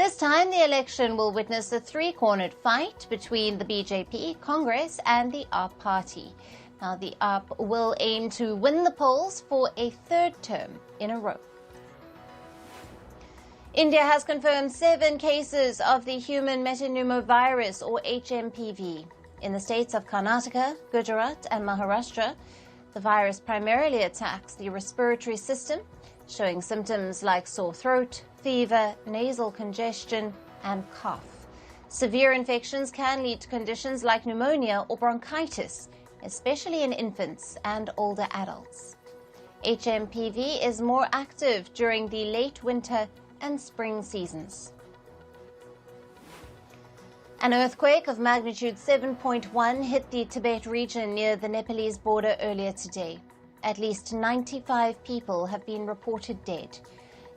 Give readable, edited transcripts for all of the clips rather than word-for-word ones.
This time, the election will witness a three-cornered fight between the BJP, Congress and the AAP party. Now, the AAP will aim to win the polls for a third term in a row. India has confirmed 7 cases of the human metapneumovirus, or HMPV. In the states of Karnataka, Gujarat and Maharashtra, the virus primarily attacks the respiratory system, showing symptoms like sore throat, fever, nasal congestion, and cough. Severe infections can lead to conditions like pneumonia or bronchitis, especially in infants and older adults. HMPV is more active during the late winter and spring seasons. An earthquake of magnitude 7.1 hit the Tibet region near the Nepalese border earlier today. At least 95 people have been reported dead.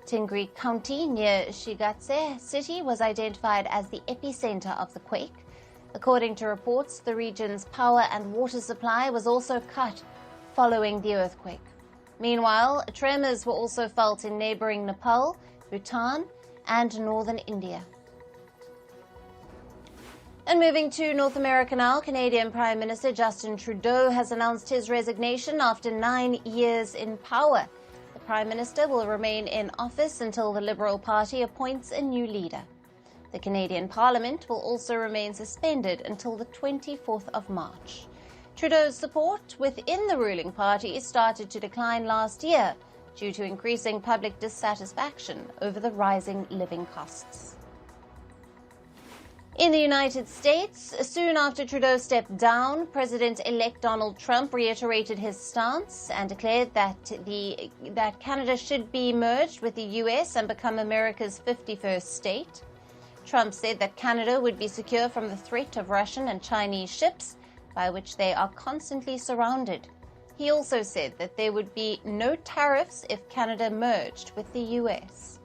Tingri County near Shigatse city was identified as the epicenter of the quake. According to reports, the region's power and water supply was also cut following the earthquake. Meanwhile, tremors were also felt in neighboring Nepal, Bhutan, and northern India. And moving to North America now, Canadian Prime Minister Justin Trudeau has announced his resignation after 9 years in power. The Prime Minister will remain in office until the Liberal Party appoints a new leader. The Canadian Parliament will also remain suspended until the 24th of March. Trudeau's support within the ruling party started to decline last year due to increasing public dissatisfaction over the rising living costs. In the United States, soon after Trudeau stepped down, President-elect Donald Trump reiterated his stance and declared that Canada should be merged with the U.S. and become America's 51st state. Trump said that Canada would be secure from the threat of Russian and Chinese ships, by which they are constantly surrounded. He also said that there would be no tariffs if Canada merged with the U.S.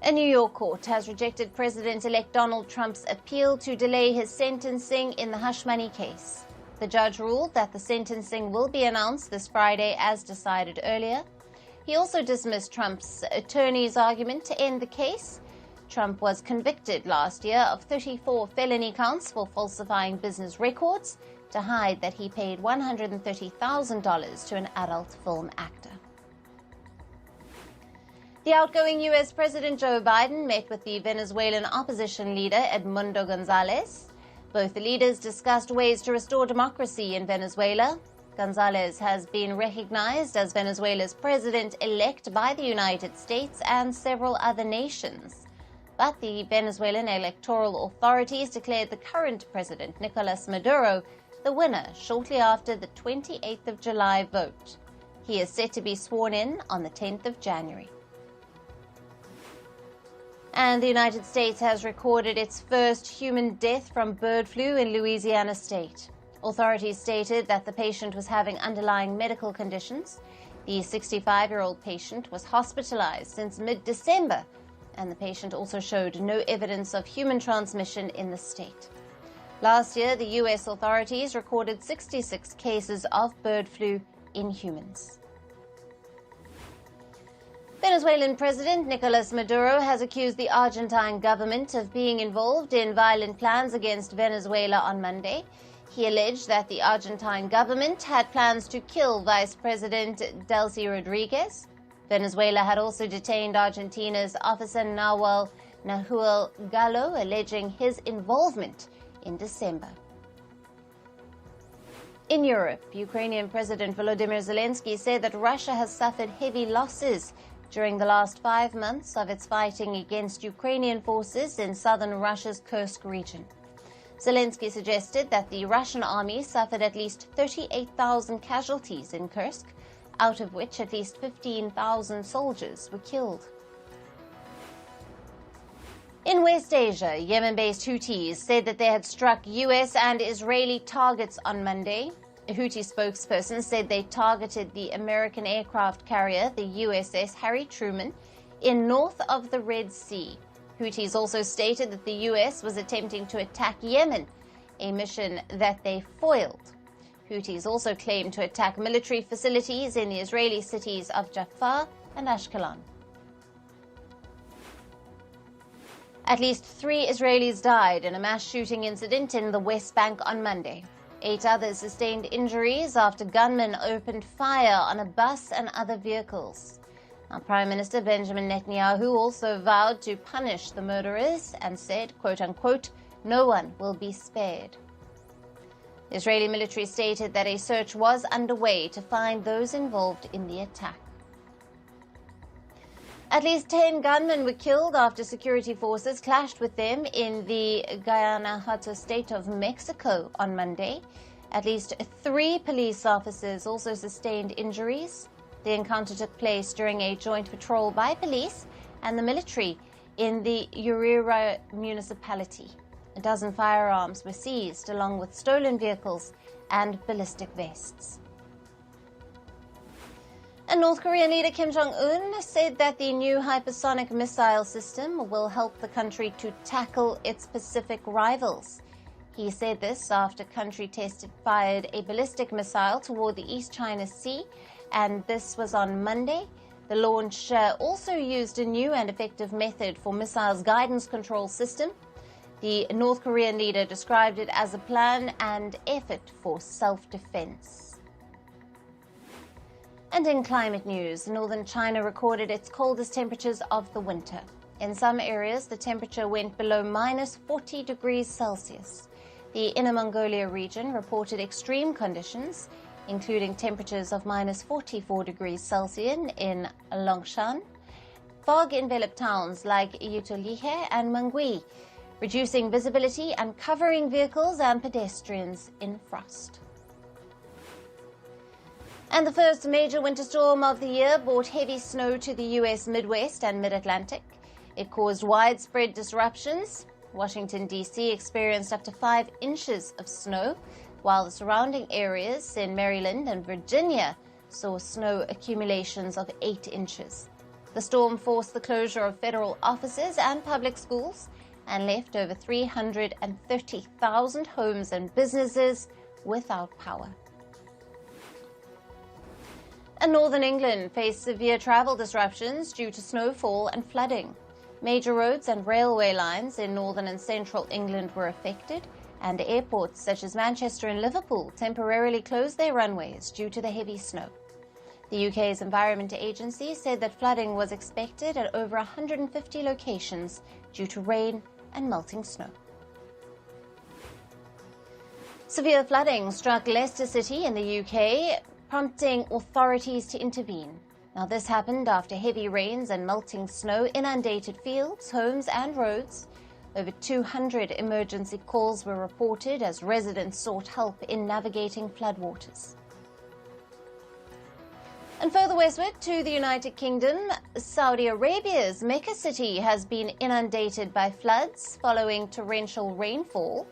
A New York court has rejected President-elect Donald Trump's appeal to delay his sentencing in the hush money case. The judge ruled that the sentencing will be announced this Friday as decided earlier. He also dismissed Trump's attorney's argument to end the case. Trump was convicted last year of 34 felony counts for falsifying business records to hide that he paid $130,000 to an adult film actor. The outgoing U.S. President Joe Biden met with the Venezuelan opposition leader Edmundo Gonzalez. Both the leaders discussed ways to restore democracy in Venezuela. Gonzalez has been recognized as Venezuela's president-elect by the United States and several other nations. But the Venezuelan electoral authorities declared the current president, Nicolas Maduro, the winner shortly after the 28th of July vote. He is set to be sworn in on the 10th of January. And the United States has recorded its first human death from bird flu in Louisiana state. Authorities stated that the patient was having underlying medical conditions. The 65-year-old patient was hospitalized since mid-December, and the patient also showed no evidence of human transmission in the state. Last year, the U.S. authorities recorded 66 cases of bird flu in humans. Venezuelan President Nicolas Maduro has accused the Argentine government of being involved in violent plans against Venezuela on Monday. He alleged that the Argentine government had plans to kill Vice President Delcy Rodriguez. Venezuela had also detained Argentina's officer Nahuel Gallo, alleging his involvement in December. In Europe, Ukrainian President Volodymyr Zelensky said that Russia has suffered heavy losses during the last 5 months of its fighting against Ukrainian forces in southern Russia's Kursk region. Zelensky suggested that the Russian army suffered at least 38,000 casualties in Kursk, out of which at least 15,000 soldiers were killed. In West Asia, Yemen-based Houthis said that they had struck U.S. and Israeli targets on Monday. A Houthi spokesperson said they targeted the American aircraft carrier, the USS Harry Truman, in north of the Red Sea. Houthis also stated that the U.S. was attempting to attack Yemen, a mission that they foiled. Houthis also claimed to attack military facilities in the Israeli cities of Jaffa and Ashkelon. At least 3 Israelis died in a mass shooting incident in the West Bank on Monday. 8 others sustained injuries after gunmen opened fire on a bus and other vehicles. Now, Prime Minister Benjamin Netanyahu also vowed to punish the murderers and said, quote-unquote, no one will be spared. The Israeli military stated that a search was underway to find those involved in the attack. At least 10 gunmen were killed after security forces clashed with them in the Guanajuato state of Mexico on Monday. At least 3 police officers also sustained injuries. The encounter took place during a joint patrol by police and the military in the Urira municipality. A dozen firearms were seized, along with stolen vehicles and ballistic vests. And North Korean leader Kim Jong-un said that the new hypersonic missile system will help the country to tackle its Pacific rivals. He said this after country fired a ballistic missile toward the East China Sea, and this was on Monday. The launch also used a new and effective method for missiles guidance control system. The North Korean leader described it as a plan and effort for self-defense. And in climate news, northern China recorded its coldest temperatures of the winter. In some areas, the temperature went below minus 40 degrees Celsius. The Inner Mongolia region reported extreme conditions, including temperatures of minus 44 degrees Celsius in Longshan. Fog enveloped towns like Yutolihe and Mangui, reducing visibility and covering vehicles and pedestrians in frost. And the first major winter storm of the year brought heavy snow to the U.S. Midwest and Mid-Atlantic. It caused widespread disruptions. Washington, D.C. experienced up to 5 inches of snow, while the surrounding areas in Maryland and Virginia saw snow accumulations of 8 inches. The storm forced the closure of federal offices and public schools and left over 330,000 homes and businesses without power. And northern England faced severe travel disruptions due to snowfall and flooding. Major roads and railway lines in northern and central England were affected, and airports such as Manchester and Liverpool temporarily closed their runways due to the heavy snow. The UK's Environment Agency said that flooding was expected at over 150 locations due to rain and melting snow. Severe flooding struck Leicester City in the UK, prompting authorities to intervene. Now, this happened after heavy rains and melting snow inundated fields, homes and roads. Over 200 emergency calls were reported as residents sought help in navigating floodwaters. And further westward to the United Kingdom, Saudi Arabia's Mecca city has been inundated by floods following torrential rainfall.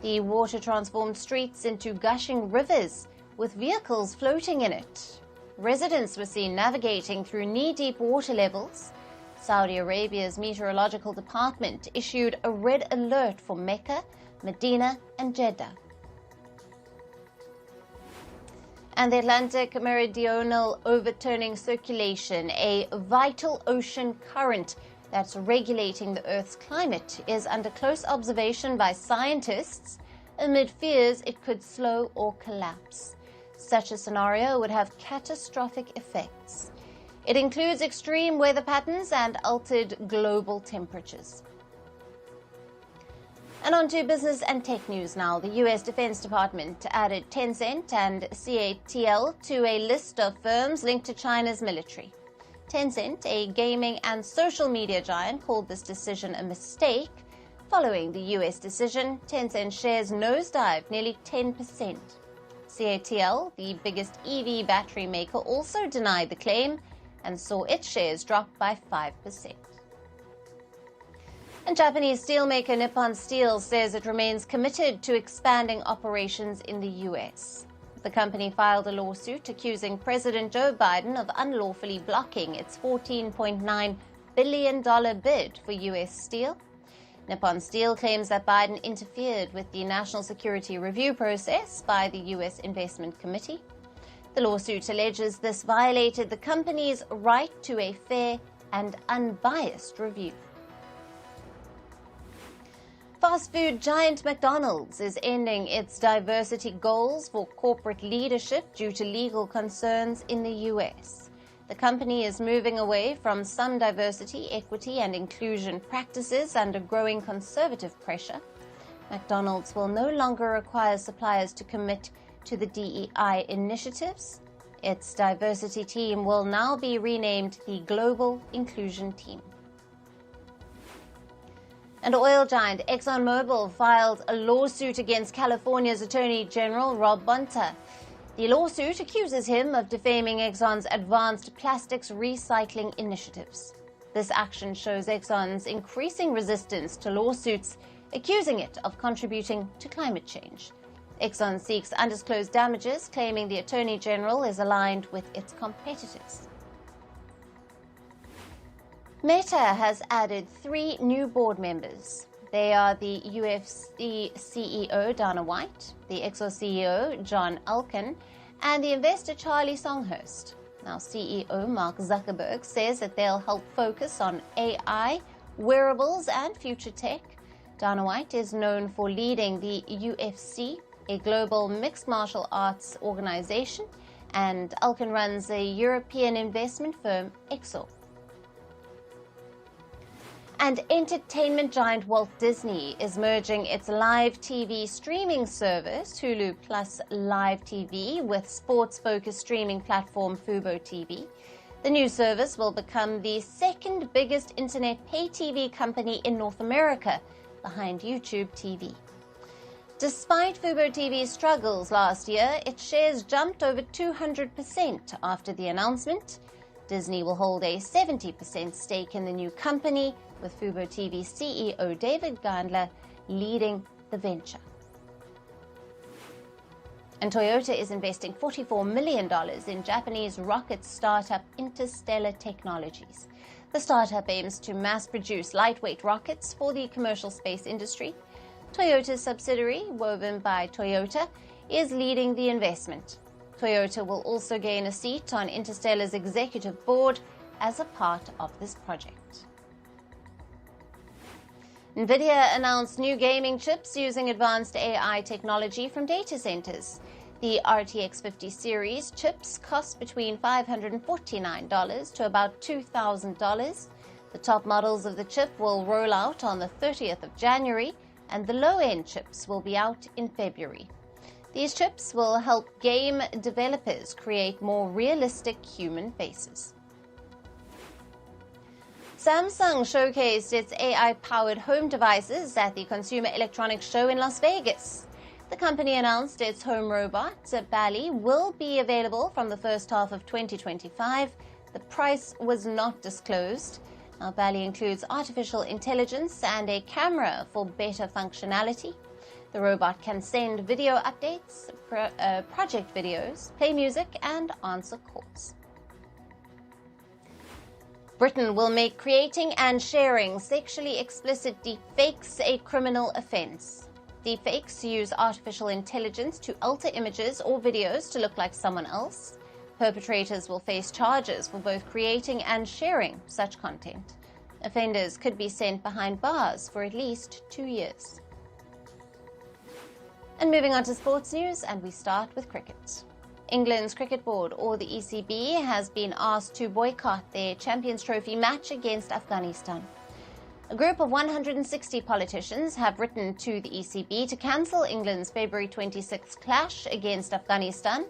The water transformed streets into gushing rivers, with vehicles floating in it. Residents were seen navigating through knee-deep water levels. Saudi Arabia's meteorological department issued a red alert for Mecca, Medina, and Jeddah. And the Atlantic Meridional Overturning Circulation, a vital ocean current that's regulating the Earth's climate, is under close observation by scientists amid fears it could slow or collapse. Such a scenario would have catastrophic effects. It includes extreme weather patterns and altered global temperatures. And on to business and tech news now. The U.S. Defense Department added Tencent and CATL to a list of firms linked to China's military. Tencent, a gaming and social media giant, called this decision a mistake. Following the U.S. decision, Tencent shares nosedived nearly 10%. CATL, the biggest EV battery maker, also denied the claim and saw its shares drop by 5%. And Japanese steelmaker Nippon Steel says it remains committed to expanding operations in the U.S. The company filed a lawsuit accusing President Joe Biden of unlawfully blocking its $14.9 billion bid for U.S. steel. Nippon Steel claims that Biden interfered with the national security review process by the U.S. Investment Committee. The lawsuit alleges this violated the company's right to a fair and unbiased review. Fast food giant McDonald's is ending its diversity goals for corporate leadership due to legal concerns in the U.S. The company is moving away from some diversity, equity, and inclusion practices under growing conservative pressure. McDonald's will no longer require suppliers to commit to the DEI initiatives. Its diversity team will now be renamed the Global Inclusion Team. And oil giant ExxonMobil filed a lawsuit against California's Attorney General Rob Bonta. The lawsuit accuses him of defaming Exxon's advanced plastics recycling initiatives. This action shows Exxon's increasing resistance to lawsuits, accusing it of contributing to climate change. Exxon seeks undisclosed damages, claiming the Attorney General is aligned with its competitors. Meta has added 3 new board members. They are the UFC CEO Dana White, the Exor CEO John Elkann, and the investor Charlie Songhurst. Now, CEO Mark Zuckerberg says that they'll help focus on AI, wearables, and future tech. Dana White is known for leading the UFC, a global mixed martial arts organization, and Elkann runs a European investment firm, Exor. And entertainment giant Walt Disney is merging its live TV streaming service, Hulu Plus Live TV, with sports-focused streaming platform Fubo TV. The new service will become the second biggest internet pay TV company in North America, behind YouTube TV. Despite Fubo TV's struggles last year, its shares jumped over 200% after the announcement. Disney will hold a 70% stake in the new company, with Fubo TV CEO David Gandler leading the venture. And Toyota is investing $44 million in Japanese rocket startup Interstellar Technologies. The startup aims to mass-produce lightweight rockets for the commercial space industry. Toyota's subsidiary, Woven by Toyota, is leading the investment. Toyota will also gain a seat on Interstellar's executive board as a part of this project. NVIDIA announced new gaming chips using advanced AI technology from data centers. The RTX 50 series chips cost between $549 to about $2,000. The top models of the chip will roll out on the 30th of January, and the low-end chips will be out in February. These chips will help game developers create more realistic human faces. Samsung showcased its AI-powered home devices at the Consumer Electronics Show in Las Vegas. The company announced its home robot, Bally, will be available from the first half of 2025. The price was not disclosed. Now, Bally includes artificial intelligence and a camera for better functionality. The robot can send video updates, project videos, play music, and answer calls. Britain will make creating and sharing sexually explicit deepfakes a criminal offence. Deepfakes use artificial intelligence to alter images or videos to look like someone else. Perpetrators will face charges for both creating and sharing such content. Offenders could be sent behind bars for at least 2 years. And moving on to sports news, and we start with cricket. England's Cricket Board, or the ECB, has been asked to boycott their Champions Trophy match against Afghanistan. A group of 160 politicians have written to the ECB to cancel England's February 26 clash against Afghanistan.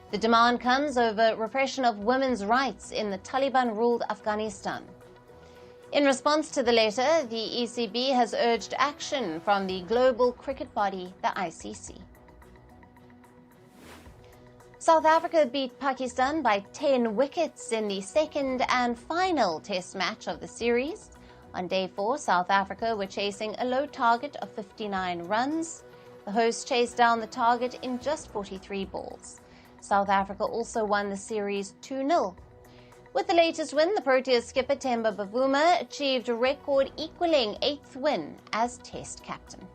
The demand comes over repression of women's rights in the Taliban-ruled Afghanistan. In response to the letter, the ECB has urged action from the global cricket body, the ICC. South Africa beat Pakistan by 10 wickets in the second and final test match of the series. On day 4, South Africa were chasing a low target of 59 runs. The hosts chased down the target in just 43 balls. South Africa also won the series 2-0. With the latest win, the Proteas skipper Themba Bavuma achieved a record-equaling 8th win as Test captain.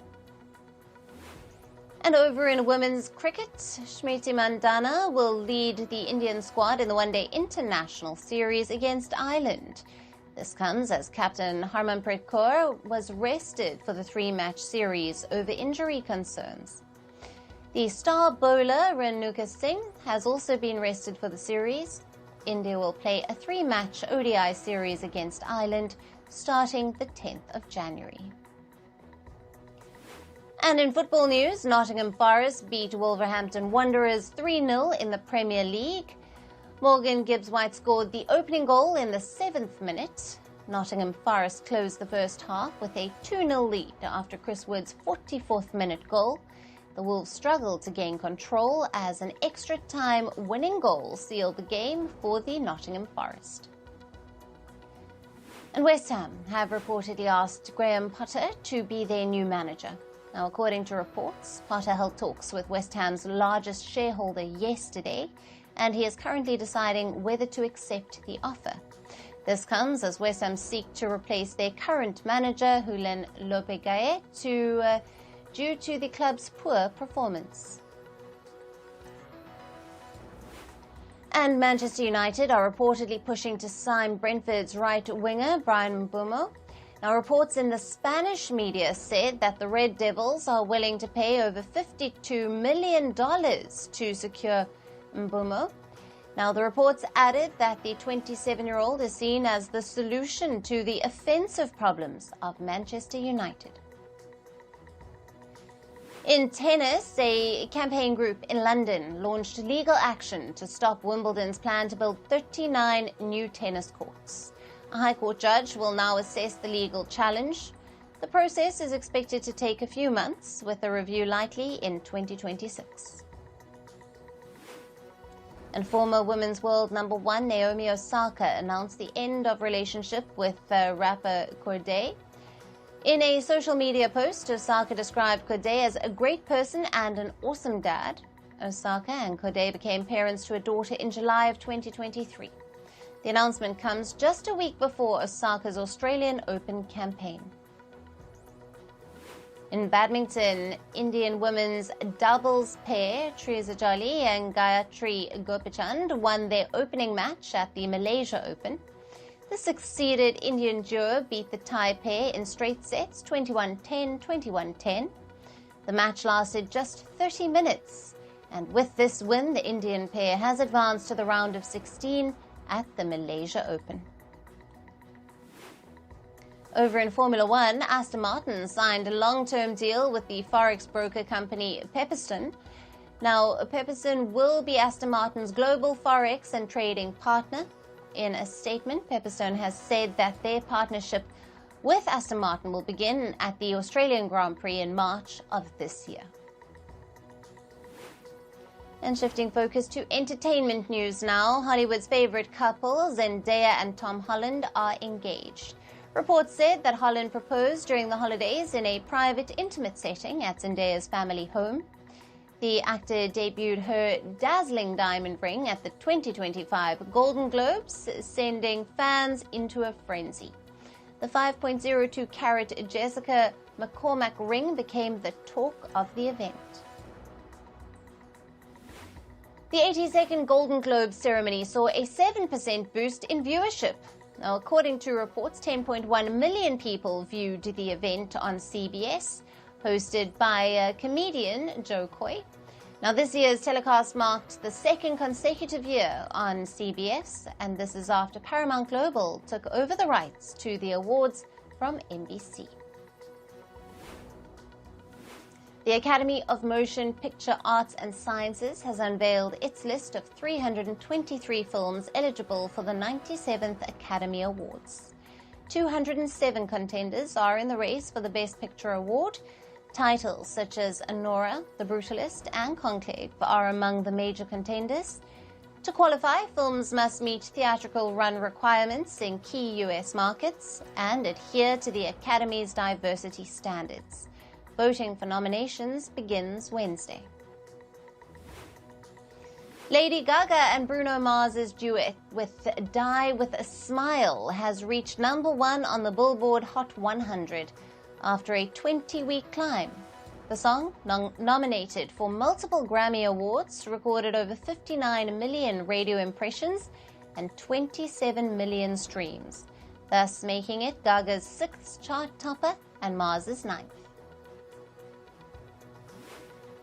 And over in women's cricket, Smriti Mandhana will lead the Indian squad in the one-day international series against Ireland. This comes as captain Harmanpreet Kaur was rested for the three-match series over injury concerns. The star bowler Renuka Singh has also been rested for the series. India will play a three-match ODI series against Ireland starting the 10th of January. And in football news, Nottingham Forest beat Wolverhampton Wanderers 3-0 in the Premier League. Morgan Gibbs-White scored the opening goal in the 7th minute. Nottingham Forest closed the first half with a 2-0 lead after Chris Wood's 44th minute goal. The Wolves struggled to gain control as an extra-time winning goal sealed the game for the Nottingham Forest. And West Ham have reportedly asked Graham Potter to be their new manager. Now, according to reports, Potter held talks with West Ham's largest shareholder yesterday, and he is currently deciding whether to accept the offer. This comes as West Ham seek to replace their current manager, Julen Lopetegui, due to the club's poor performance. And Manchester United are reportedly pushing to sign Brentford's right winger, Bryan Mbeumo. Now, reports in the Spanish media said that the Red Devils are willing to pay over $52 million to secure Mbeumo. Now, the reports added that the 27-year-old is seen as the solution to the offensive problems of Manchester United. In tennis, a campaign group in London launched legal action to stop Wimbledon's plan to build 39 new tennis courts. A High Court judge will now assess the legal challenge. The process is expected to take a few months, with a review likely in 2026. And former women's world number one Naomi Osaka announced the end of relationship with rapper Cordae. In a social media post, Osaka described Cordae as a great person and an awesome dad. Osaka and Cordae became parents to a daughter in July of 2023. The announcement comes just a week before Osaka's Australian Open campaign. In badminton, Indian women's doubles pair, Trisa Jolly and Gayatri Gopichand, won their opening match at the Malaysia Open. The succeeded Indian duo beat the Thai pair in straight sets, 21-10, 21-10. The match lasted just 30 minutes, and with this win, the Indian pair has advanced to the round of 16 at the Malaysia Open. Over in Formula One, Aston Martin signed a long-term deal with the forex broker company Pepperstone. Now, Pepperstone will be Aston Martin's global forex and trading partner. In a statement, Pepperstone has said that their partnership with Aston Martin will begin at the Australian Grand Prix in March of this year. And shifting focus to entertainment news now, Hollywood's favorite couple, Zendaya and Tom Holland, are engaged. Reports said that Holland proposed during the holidays in a private, intimate setting at Zendaya's family home. The actor debuted her dazzling diamond ring at the 2025 Golden Globes, sending fans into a frenzy. The 5.02 carat Jessica McCormack ring became the talk of the event. The 82nd Golden Globe ceremony saw a 7% boost in viewership. Now, according to reports, 10.1 million people viewed the event on CBS, hosted by comedian Joe Coy. Now, this year's telecast marked the second consecutive year on CBS, and this is after Paramount Global took over the rights to the awards from NBC. The Academy of Motion Picture Arts and Sciences has unveiled its list of 323 films eligible for the 97th Academy Awards. 207 contenders are in the race for the Best Picture Award. Titles such as Anora, The Brutalist, and Conclave are among the major contenders. To qualify, films must meet theatrical run requirements in key U.S. markets and adhere to the Academy's diversity standards. Voting for nominations begins Wednesday. Lady Gaga and Bruno Mars's duet with Die With a Smile has reached #1 on the Billboard Hot 100 after a 20-week climb. The song, nominated for multiple Grammy Awards, recorded over 59 million radio impressions and 27 million streams. thus making it Gaga's 6th chart topper and Mars's 9th.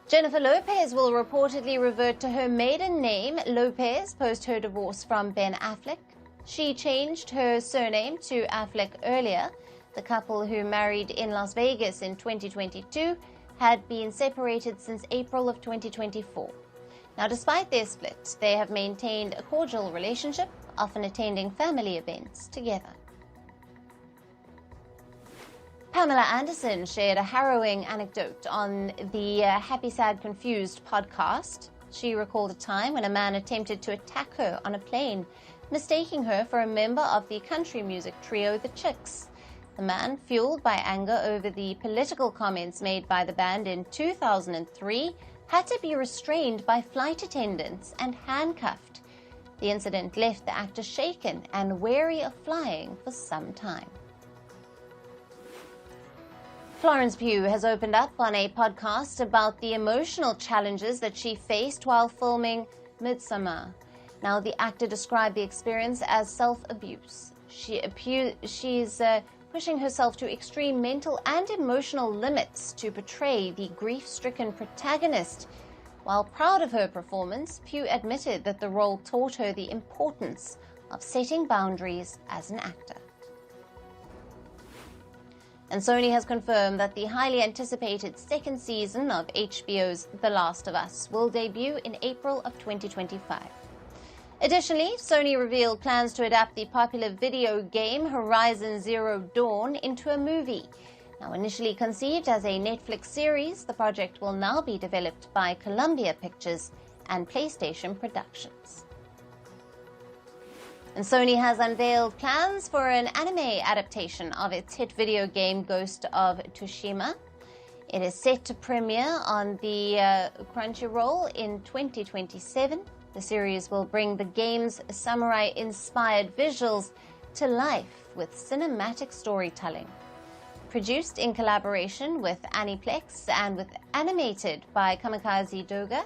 Jennifer Lopez will reportedly revert to her maiden name, Lopez, post her divorce from Ben Affleck. She changed her surname to Affleck earlier. The couple, who married in Las Vegas in 2022, had been separated since April of 2024. Now, despite their split, they have maintained a cordial relationship, often attending family events together. Pamela Anderson shared a harrowing anecdote on the Happy, Sad, Confused podcast. She recalled a time when a man attempted to attack her on a plane, mistaking her for a member of the country music trio The Chicks. The man, fueled by anger over the political comments made by the band in 2003, had to be restrained by flight attendants and handcuffed. The incident left the actor shaken and wary of flying for some time. Florence Pugh has opened up on a podcast about the emotional challenges that she faced while filming Midsommar. Now, the actor described the experience as self-abuse. She's pushing herself to extreme mental and emotional limits to portray the grief-stricken protagonist. While proud of her performance, Pugh admitted that the role taught her the importance of setting boundaries as an actor. And Sony has confirmed that the highly anticipated second season of HBO's The Last of Us will debut in April of 2025. Additionally, Sony revealed plans to adapt the popular video game Horizon Zero Dawn into a movie. Now, initially conceived as a Netflix series, the project will now be developed by Columbia Pictures and PlayStation Productions. And Sony has unveiled plans for an anime adaptation of its hit video game Ghost of Tsushima. It is set to premiere on the Crunchyroll in 2027. The series will bring the game's samurai-inspired visuals to life with cinematic storytelling. Produced in collaboration with Aniplex and animated by Kamikaze Doga,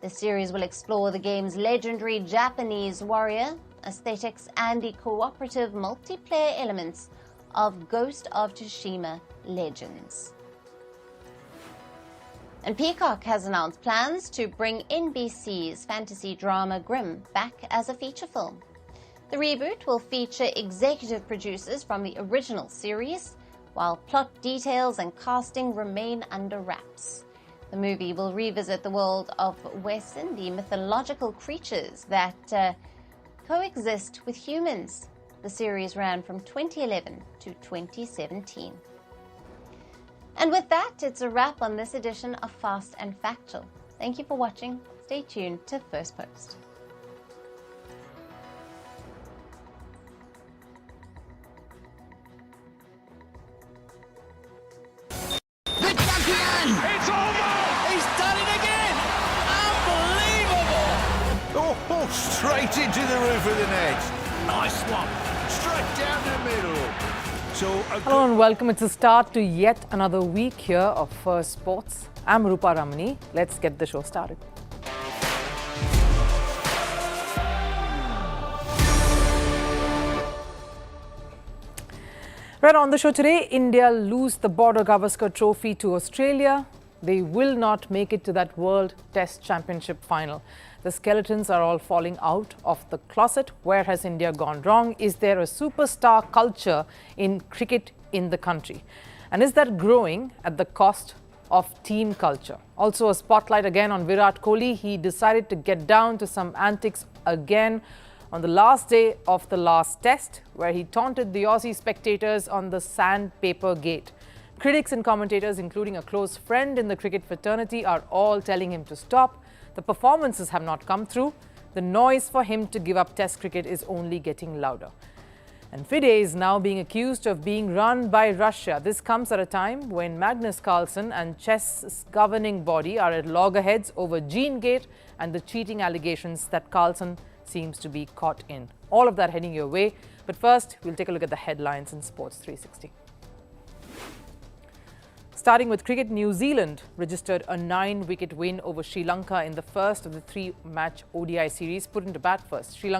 the series will explore the game's legendary Japanese warrior aesthetics and the cooperative multiplayer elements of Ghost of Tsushima Legends. And Peacock has announced plans to bring NBC's fantasy drama Grimm back as a feature film. The reboot will feature executive producers from the original series, while plot details and casting remain under wraps. The movie will revisit the world of Wesson, the mythological creatures that coexist with humans. The series ran from 2011 to 2017. And with that, it's a wrap on this edition of Fast and Factual. Thank you for watching. Stay tuned to Firstpost. It's over! He's done it again! Unbelievable! Oh, straight into the roof of the net. Nice one. Straight down the middle. Hello and welcome. It's a start to yet another week here of Firstpost. I'm Rupa Ramani. Let's get the show started. Right on the show today, India lose the Border Gavaskar Trophy to Australia. They will not make it to that World Test Championship final. The skeletons are all falling out of the closet. Where has India gone wrong? Is there a superstar culture in cricket in the country? And is that growing at the cost of team culture? Also a spotlight again on Virat Kohli. He decided to get down to some antics again on the last day of the last test, where he taunted the Aussie spectators on the sandpaper gate. Critics and commentators, including a close friend in the cricket fraternity, are all telling him to stop. The performances have not come through. The noise for him to give up Test cricket is only getting louder. And FIDE is now being accused of being run by Russia. This comes at a time when Magnus Carlsen and chess's governing body are at loggerheads over GeneGate and the cheating allegations that Carlsen seems to be caught in. All of that heading your way. But first, we'll take a look at the headlines in Sports 360. Starting with cricket, New Zealand registered a 9-wicket win over Sri Lanka in the first of the 3-match ODI series. Put into bat first, Sri Lanka